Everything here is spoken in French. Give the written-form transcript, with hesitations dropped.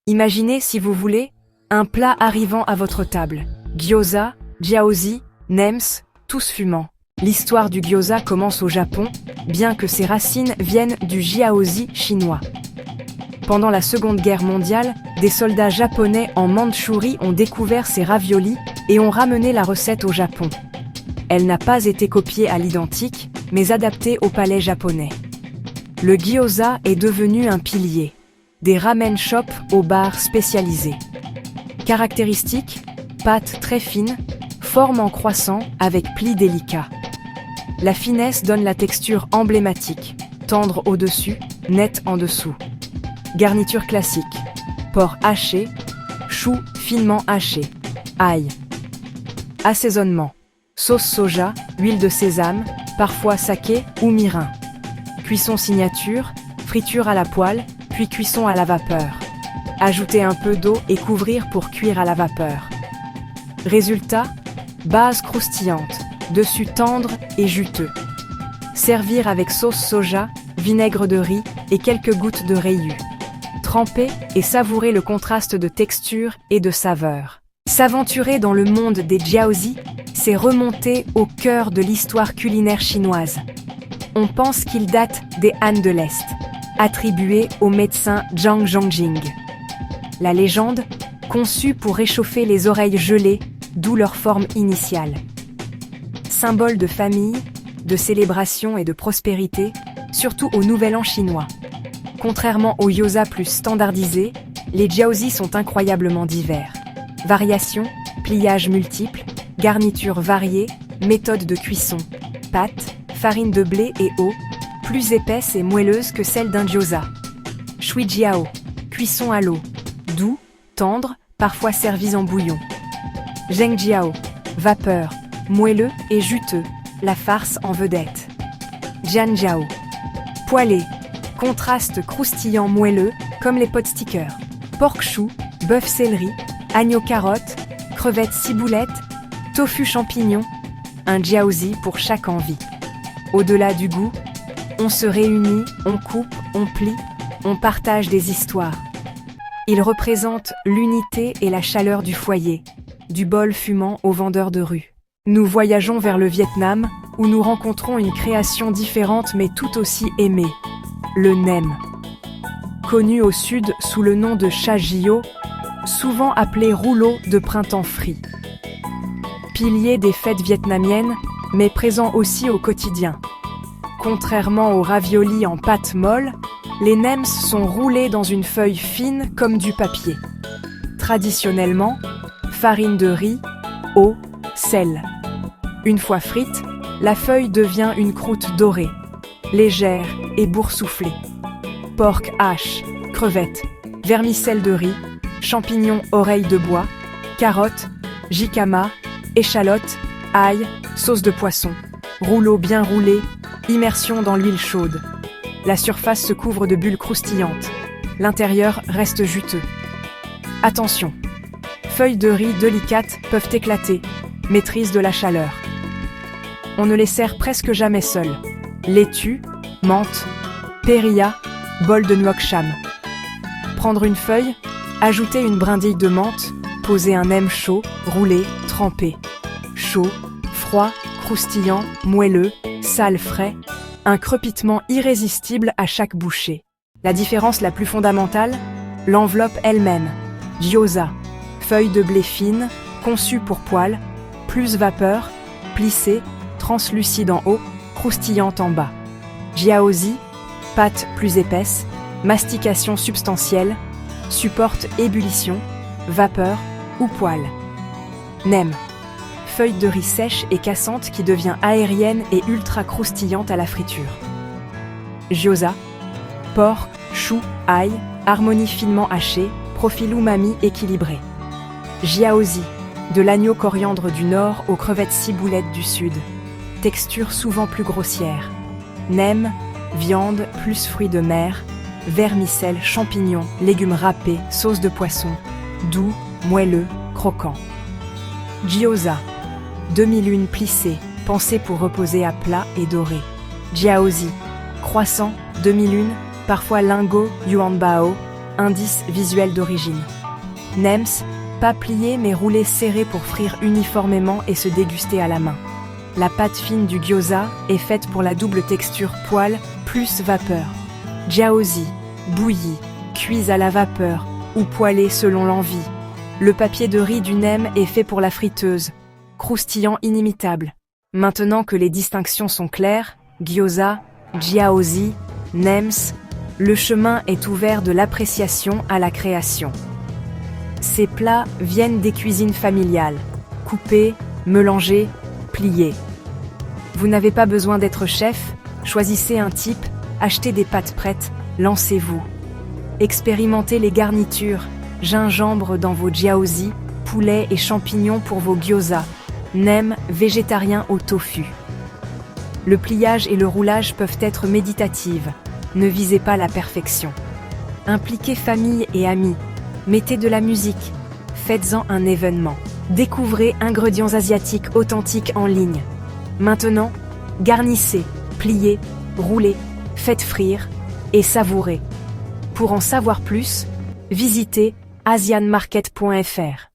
Imaginez, si vous voulez, un plat arrivant à votre table. Gyoza, jiaozi, nems, tous fumants. L'histoire du gyoza commence au Japon, bien que ses racines viennent du jiaozi chinois. Pendant la Seconde Guerre mondiale, des soldats japonais en Mandchourie ont découvert ces raviolis et ont ramené la recette au Japon. Elle n'a pas été copiée à l'identique, mais adaptée au palais japonais. Le gyoza est devenu un pilier. Des ramen shops aux bars spécialisés. Caractéristiques, pâte très fine, forme en croissant avec plis délicats. La finesse donne la texture emblématique, tendre au-dessus, nette en dessous. Garniture classique, porc haché, choux finement haché, ail. Assaisonnement, sauce soja, huile de sésame, parfois saké ou mirin. Cuisson signature, friture à la poêle, puis cuisson à la vapeur. Ajouter un peu d'eau et couvrir pour cuire à la vapeur. Résultat, base croustillante, dessus tendre et juteux. Servir avec sauce soja, vinaigre de riz et quelques gouttes de rayu. Tremper et savourer le contraste de texture et de saveur. S'aventurer dans le monde des jiaozi, c'est remonter au cœur de l'histoire culinaire chinoise. On pense qu'il date des Han de l'Est, attribué au médecin Zhang Zhongjing. La légende, conçue pour réchauffer les oreilles gelées, d'où leur forme initiale. Symbole de famille, de célébration et de prospérité, surtout au Nouvel An chinois. Contrairement aux gyoza plus standardisés, les jiaozi sont incroyablement divers. Variations, pliages multiples, garnitures variées, méthodes de cuisson, pâte, farine de blé et eau, plus épaisse et moelleuse que celle d'un gyoza. Shui jiao, cuisson à l'eau, doux, tendre, parfois servis en bouillon. Zheng jiao, vapeur, moelleux et juteux, la farce en vedette. Jian jiao, poêlé, contraste croustillant moelleux, comme les pot stickers. Porc chou, bœuf céleri, agneau carotte, crevettes ciboulette, tofu champignon, un jiaozi pour chaque envie. Au-delà du goût, on se réunit, on coupe, on plie, on partage des histoires. Il représente l'unité et la chaleur du foyer, du bol fumant aux vendeurs de rue. Nous voyageons vers le Vietnam, où nous rencontrons une création différente mais tout aussi aimée, le nem. Connu au sud sous le nom de chagio, souvent appelé rouleau de printemps frit. Pilier des fêtes vietnamiennes, mais présent aussi au quotidien. Contrairement aux raviolis en pâte molle, les nems sont roulés dans une feuille fine comme du papier. Traditionnellement, farine de riz, eau, sel. Une fois frite, la feuille devient une croûte dorée, légère et boursouflée. Porc hache, crevettes, vermicelle de riz, champignons oreilles de bois, carottes, jicama, échalotes, ail, sauce de poisson, rouleau bien roulé, immersion dans l'huile chaude. La surface se couvre de bulles croustillantes. L'intérieur reste juteux. Attention, feuilles de riz délicates peuvent éclater, maîtrise de la chaleur. On ne les sert presque jamais seuls. Laitue, menthe, périlla, bol de nuoc cham. Prendre une feuille, ajouter une brindille de menthe, poser un nem chaud, roulé, trempé. Chaud, froid, croustillant, moelleux, sale frais, un crepitement irrésistible à chaque bouchée. La différence la plus fondamentale, l'enveloppe elle-même. Gyoza, feuille de blé fine, conçue pour poêle, plus vapeur, plissée, translucide en haut, croustillante en bas. Jiaozi, pâte plus épaisse, mastication substantielle, supporte ébullition, vapeur ou poêle. Nem, feuille de riz sèche et cassante qui devient aérienne et ultra croustillante à la friture. Gyoza, porc, chou, ail, harmonie finement hachée, profil umami équilibré. Jiaozi, de l'agneau coriandre du nord aux crevettes ciboulettes du sud. Texture souvent plus grossière. Nem, viande plus fruits de mer, vermicelle, champignons, légumes râpés, sauce de poisson, doux, moelleux, croquant. Gyoza, demi-lune plissée, pensée pour reposer à plat et doré. Jiaozi, croissant, demi-lune, parfois lingot, yuanbao, indice visuel d'origine. Nems, pas plié mais roulé serré pour frire uniformément et se déguster à la main. La pâte fine du gyoza est faite pour la double texture poêle plus vapeur. Jiaozi, bouilli, cuit à la vapeur ou poêlé selon l'envie. Le papier de riz du nem est fait pour la friteuse, croustillant inimitable. Maintenant que les distinctions sont claires, gyoza, jiaozi, nems, le chemin est ouvert de l'appréciation à la création. Ces plats viennent des cuisines familiales, coupés, mélangés, pliés. Vous n'avez pas besoin d'être chef, choisissez un type, achetez des pâtes prêtes, lancez-vous. Expérimentez les garnitures, gingembre dans vos jiaozi, poulet et champignons pour vos gyoza, nem végétarien au tofu. Le pliage et le roulage peuvent être méditatifs, ne visez pas la perfection. Impliquez famille et amis, mettez de la musique, faites-en un événement. Découvrez ingrédients asiatiques authentiques en ligne. Maintenant, garnissez, pliez, roulez, faites frire et savourez. Pour en savoir plus, visitez asianmarket.fr.